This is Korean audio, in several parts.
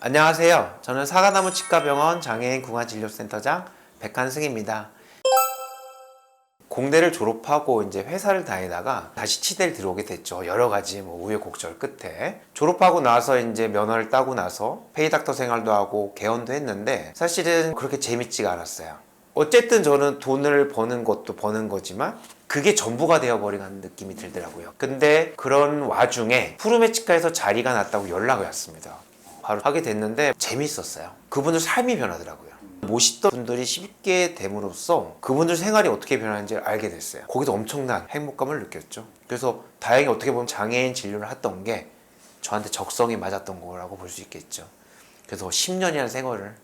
안녕하세요. 저는 사과나무 치과병원 장애인 구강진료센터장 백한승입니다. 공대를 졸업하고 이제 회사를 다니다가 다시 치대를 들어오게 됐죠. 여러 가지 우여곡절 끝에 졸업하고 나서 이제 면허를 따고 나서 페이닥터 생활도 하고 개원도 했는데 사실은 그렇게 재밌지가 않았어요. 어쨌든 저는 돈을 버는 것도 버는 거지만 그게 전부가 되어버리는 느낌이 들더라고요. 근데 그런 와중에 푸르메 치과에서 자리가 났다고 연락이 왔습니다. 바로 하게 됐는데 재밌었어요. 그분들 삶이 변하더라고요. 모시던 분들이 쉽게 됨으로써 그분들 생활이 어떻게 변하는지 알게 됐어요. 거기서 엄청난 행복감을 느꼈죠. 그래서 다행히 어떻게 보면 장애인 진료를 했던 게 저한테 적성이 맞았던 거라고 볼 수 있겠죠. 그래서 10년이라는 생활을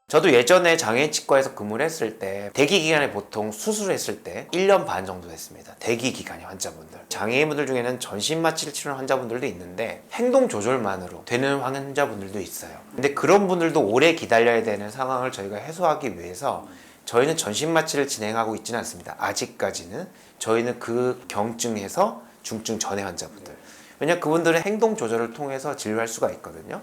저도 예전에 장애인 치과에서 근무를 했을 때 대기 기간에 보통 수술했을 때 1년 반 정도 됐습니다. 대기 기간이 환자분들. 장애인분들 중에는 전신 마취를 치료하는 환자분들도 있는데 행동 조절만으로 되는 환자분들도 있어요. 근데 그런 분들도 오래 기다려야 되는 상황을 저희가 해소하기 위해서 저희는 전신 마취를 진행하고 있지는 않습니다. 아직까지는. 저희는 그 경증에서 중증 전해 환자분들. 왜냐하면 그분들은 행동 조절을 통해서 진료할 수가 있거든요.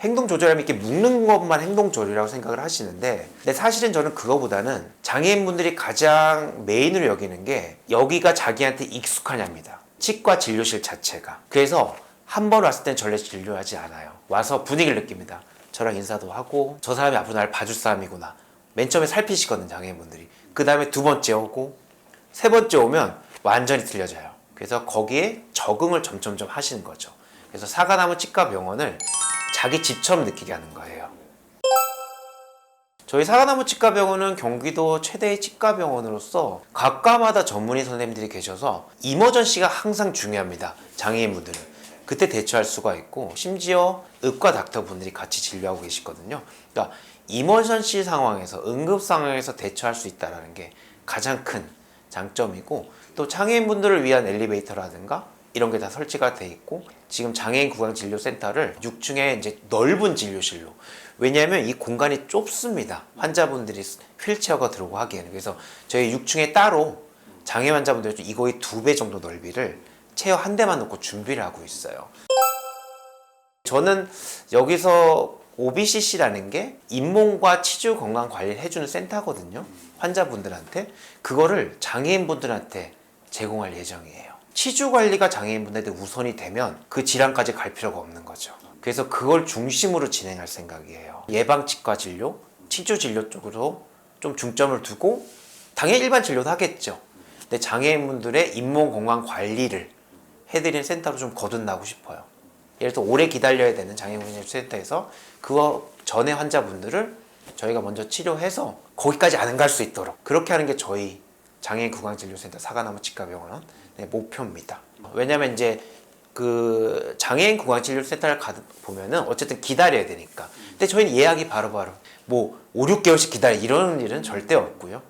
행동 조절하면 이렇게 묶는 것만 행동 조절이라고 생각을 하시는데 근데 사실은 저는 그거보다는 장애인분들이 가장 메인으로 여기는 게 여기가 자기한테 익숙하냐입니다. 치과 진료실 자체가. 그래서 한 번 왔을 땐 전례 진료하지 않아요. 와서 분위기를 느낍니다. 저랑 인사도 하고 저 사람이 앞으로 날 봐줄 사람이구나. 맨 처음에 살피시거든 장애인분들이. 그 다음에 두 번째 오고 세 번째 오면 완전히 틀려져요. 그래서 거기에 적응을 점점점 하시는 거죠. 그래서 사과나무 치과병원을 자기 집처럼 느끼게 하는 거예요. 저희 사과나무 치과병원은 경기도 최대의 치과병원으로서 각과마다 전문의 선생님들이 계셔서 이머전시가 항상 중요합니다. 장애인분들은 그때 대처할 수가 있고 심지어 의과 닥터분들이 같이 진료하고 계시거든요. 그러니까 이머전시 상황에서 응급 상황에서 대처할 수 있다는 게 가장 큰 장점이고 또 장애인분들을 위한 엘리베이터라든가 이런 게 다 설치가 돼 있고 지금 장애인 구강진료센터를 6층에 이제 넓은 진료실로 왜냐하면 이 공간이 좁습니다. 환자분들이 휠체어가 들어오고 하기에는. 그래서 저희 6층에 따로 장애 환자분들 이거의 2배 정도 넓이를 체어 한 대만 놓고 준비를 하고 있어요. 저는 여기서 OBCC라는 게 잇몸과 치주 건강 관리를 해주는 센터거든요. 환자분들한테 그거를 장애인분들한테 제공할 예정이에요. 치주 관리가 장애인분들한테 우선이 되면 그 질환까지 갈 필요가 없는 거죠. 그래서 그걸 중심으로 진행할 생각이에요. 예방치과 진료, 치주 진료 쪽으로 좀 중점을 두고 당연히 일반 진료도 하겠죠. 근데 장애인분들의 잇몸 건강 관리를 해드리는 센터로 좀 거듭나고 싶어요. 예를 들어 오래 기다려야 되는 장애인센터에서 그거 전에 환자분들을 저희가 먼저 치료해서 거기까지 안 갈 수 있도록 그렇게 하는 게 저희 장애인 구강진료센터 사과나무 치과병원 목표입니다. 왜냐면 이제 그 장애인 구강진료센터를 보면은 어쨌든 기다려야 되니까. 근데 저희는 예약이 바로바로 5, 6개월씩 기다려 이런 일은 절대 없고요.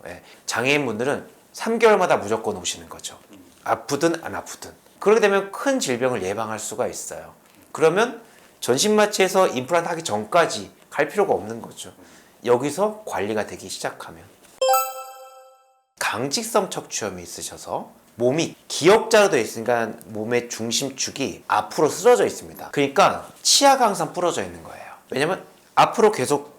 장애인분들은 3개월마다 무조건 오시는 거죠. 아프든 안 아프든. 그렇게 되면 큰 질병을 예방할 수가 있어요. 그러면 전신마취에서 임플란트 하기 전까지 갈 필요가 없는 거죠. 여기서 관리가 되기 시작하면. 강직성 척추염이 있으셔서 몸이 기역자로 되어 있으니까 몸의 중심축이 앞으로 쓰러져 있습니다. 그러니까 치아가 항상 부러져 있는 거예요. 왜냐면 앞으로 계속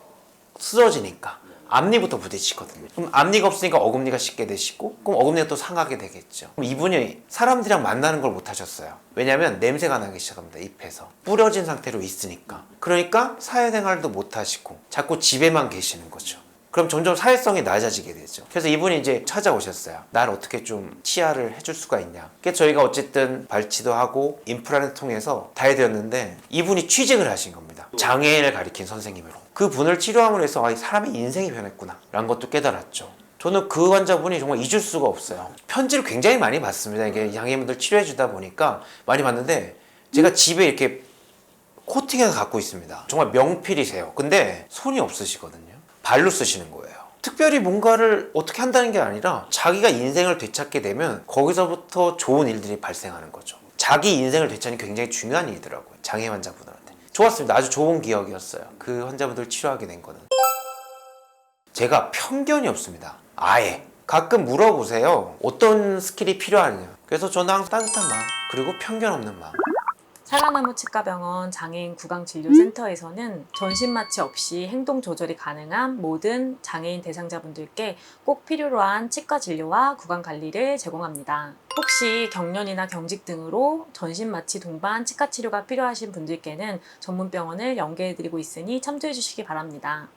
쓰러지니까 앞니부터 부딪히거든요. 그럼 앞니가 없으니까 어금니가 씻게 되시고 그럼 어금니가 또 상하게 되겠죠. 그럼 이분이 사람들이랑 만나는 걸 못 하셨어요. 왜냐면 냄새가 나기 시작합니다. 입에서 부러진 상태로 있으니까. 그러니까 사회생활도 못 하시고 자꾸 집에만 계시는 거죠. 그럼 점점 사회성이 낮아지게 되죠. 그래서 이분이 이제 찾아오셨어요. 날 어떻게 좀 치아를 해줄 수가 있냐. 그래서 저희가 어쨌든 발치도 하고 임플란트 통해서 다 해드렸는데 이분이 취직을 하신 겁니다. 장애인을 가리킨 선생님으로. 그 분을 치료함으로 해서 사람의 인생이 변했구나 라는 것도 깨달았죠. 저는 그 환자분이 정말 잊을 수가 없어요. 편지를 굉장히 많이 받습니다. 이게 장애인분들 치료해 주다 보니까 많이 받는데 제가 집에 이렇게 코팅해서 갖고 있습니다. 정말 명필이세요. 근데 손이 없으시거든요. 발로 쓰시는 거예요. 특별히 뭔가를 어떻게 한다는 게 아니라 자기가 인생을 되찾게 되면 거기서부터 좋은 일들이 발생하는 거죠. 자기 인생을 되찾는 게 굉장히 중요한 일이더라고요. 장애 환자분들한테. 좋았습니다. 아주 좋은 기억이었어요. 그 환자분들 치료하게 된 거는. 제가 편견이 없습니다. 아예. 가끔 물어보세요. 어떤 스킬이 필요하냐. 그래서 저는 항상 따뜻한 마음 그리고 편견 없는 마음 사과나무 치과병원 장애인 구강진료센터에서는 전신 마취 없이 행동 조절이 가능한 모든 장애인 대상자분들께 꼭 필요로 한 치과 진료와 구강 관리를 제공합니다. 혹시 경련이나 경직 등으로 전신 마취 동반 치과 치료가 필요하신 분들께는 전문 병원을 연계해드리고 있으니 참조해 주시기 바랍니다.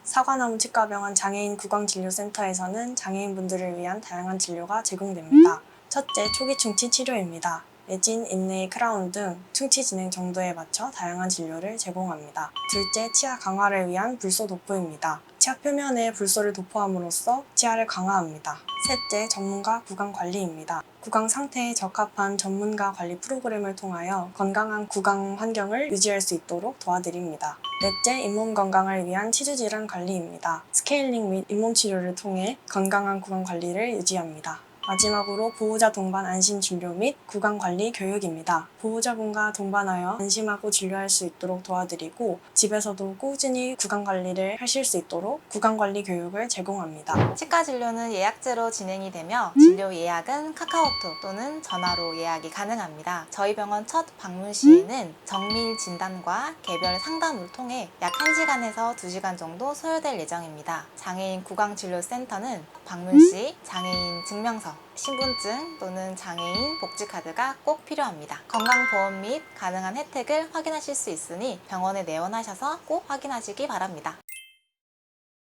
사과나무 치과병원 장애인 구강진료센터에서는 장애인분들을 위한 다양한 진료가 제공됩니다. 첫째, 초기 충치 치료입니다. 매진, 인레이, 크라운 등 충치 진행 정도에 맞춰 다양한 진료를 제공합니다. 둘째, 치아 강화를 위한 불소 도포입니다. 치아 표면에 불소를 도포함으로써 치아를 강화합니다. 셋째, 전문가 구강 관리입니다. 구강 상태에 적합한 전문가 관리 프로그램을 통하여 건강한 구강 환경을 유지할 수 있도록 도와드립니다. 넷째, 잇몸 건강을 위한 치주 질환 관리입니다. 스케일링 및 잇몸 치료를 통해 건강한 구강 관리를 유지합니다. 마지막으로 보호자 동반 안심 진료 및 구강 관리 교육입니다. 보호자분과 동반하여 안심하고 진료할 수 있도록 도와드리고 집에서도 꾸준히 구강 관리를 하실 수 있도록 구강 관리 교육을 제공합니다. 치과 진료는 예약제로 진행이 되며 진료 예약은 카카오톡 또는 전화로 예약이 가능합니다. 저희 병원 첫 방문 시에는 정밀 진단과 개별 상담을 통해 약 1시간에서 2시간 정도 소요될 예정입니다. 장애인 구강진료센터는 방문 시 장애인 증명서, 신분증 또는 장애인 복지카드가 꼭 필요합니다. 건강보험 및 가능한 혜택을 확인하실 수 있으니 병원에 내원하셔서 꼭 확인하시기 바랍니다.